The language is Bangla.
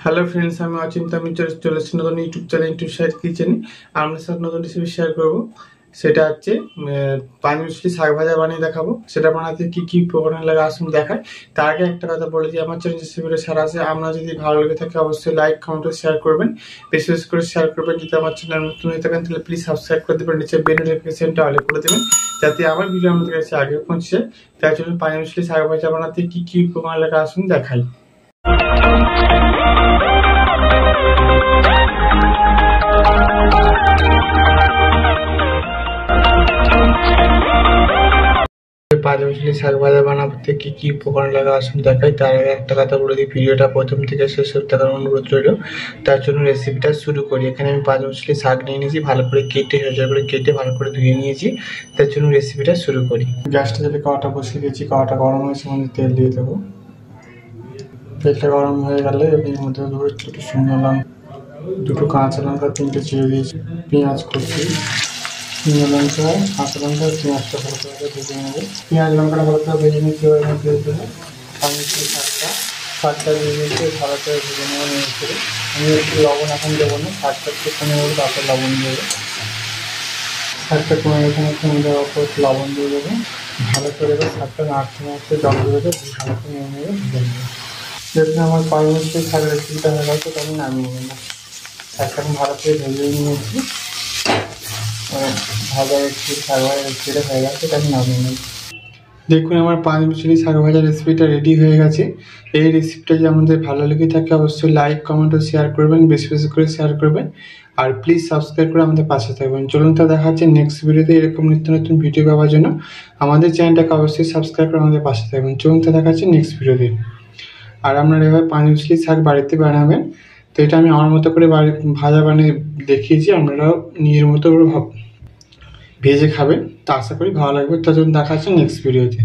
হ্যালো ফ্রেন্ডস, আমি অচিন্তা। আমি চলে এসেছি নতুন ইউটিউব চ্যানেল ইউটিউব সাইট কিচেনে। আপনার সাথে নতুন রেসিপি শেয়ার করবো। সেটা হচ্ছে পাঁচমিশালি শাক ভাজা বানিয়ে দেখাবো। সেটা বানাতে কি কি উপকরণ লাগে আসুন দেখায়। তার আগে একটা কথা বলে যে আমার চ্যানেল রেসিপিটা সারা আছে। আপনার যদি ভালো লেগে থাকে অবশ্যই লাইক কমেন্ট শেয়ার করবেন, বেশি বেশি করে শেয়ার করবেন। যদি আমার চ্যানেল নতুন হয়ে থাকেন তাহলে প্লিজ সাবস্ক্রাইব করে দেবেন, নিচে বেল নোটিফিকেশনটা অল করে দেবেন যাতে আমার ভিডিও আমাদের কাছে আগে পৌঁছে। তার জন্য পাঁচমিশালি শাক ভাজা বানাতে কি কি উপকরণ লাগে আসুন দেখাই। পাঁচমিশালি শাক ভাজা বানাতে কি কি উপকরণ লাগে আসুন দেখাই। তার আগে একটা কথা বলে দিই, ভিডিওটা প্রথম থেকে শেষ অবধি দেখার অনুরোধ রইল। তার জন্য রেসিপিটা শুরু করি। এখানে আমি পাঁচমিশালি শাক নিয়ে নিয়েছি, ভালো করে কেটে ভালো করে ধুয়ে নিয়েছি। তার জন্য রেসিপিটা শুরু করি। গ্যাসটা যদি কড়াটা বসিয়ে দিয়েছি, কড়াটা গরম হয়েছে, মধ্যে তেল দিয়ে দেবো। তেলটা গরম হয়ে গেলে এর মধ্যে দুটো শুকনো লঙ্কা, দুটো কাঁচা লঙ্কা, তিনটে চিড়ে দিয়েছি, পেঁয়াজ কুচি, শুকনো লঙ্কা, কাঁচা লঙ্কা, পেঁয়াজটা ভালো করে ভেজে নেবো। পেঁয়াজ লঙ্কাটা ভালো করে ভেজে নিচ্ছি। ওর মধ্যে দেবো পাঁচমিশালি শাকটা দিয়ে দিয়েছি, ভালো করে ভেজে নেবো। নিয়ে করে আমি একটু লবণ এখন দেবো না, শাকটা একটু কমে নেবো, তারপর লবণ দেবো। শাকটা কমে গেছে, দেওয়ার পর লবণ দিয়ে দেবো। ভালো করে শাকটা নাড়তে জল দিয়ে দেবো, ভালো করে নিয়ে নেবো, ভেজে নেবো। দেখুন আমার পাঁচমিশালি শাকের রেসিপিটা হয়ে গেছে, তখন নামিয়ে নেবো। শাকটা আমি ভালো করে ভেজে নিয়েছি। ভাজা রেসিপি শাক ভাজা রেসিপিটা হয়ে গেছে, তাই নামিয়ে নেব। দেখুন আমার পাঁচমিশালি শাক ভাজা রেসিপিটা রেডি হয়ে গেছে। এই রেসিপিটা যদি আমাদের ভালো লেগে থাকে অবশ্যই লাইক কমেন্ট ও শেয়ার করবেন, বেশি বেশি করে শেয়ার করবেন। আর প্লিজ সাবস্ক্রাইব করে আমাদের পাশে থাকবেন। চলুন তা দেখা হচ্ছে নেক্সট ভিডিওতে। এরকম নিত্য নতুন ভিডিও পাওয়ার জন্য আমাদের চ্যানেলটাকে অবশ্যই সাবস্ক্রাইব করে আমাদের পাশে থাকবেন। চলুন তা দেখা হচ্ছে নেক্সট ভিডিওতে। আর আপনারা এবার পাঁচমিশালি শাক বাড়িতে বানাবেন। তো এটা আমি আমার মতো করে ভাজা বানিয়ে দেখিয়েছি, আপনারাও নিজের মতো করে ভেজে খাবেন। তা আশা করি ভালো লাগবে। তার জন্য দেখা হচ্ছে নেক্সট ভিডিওতে।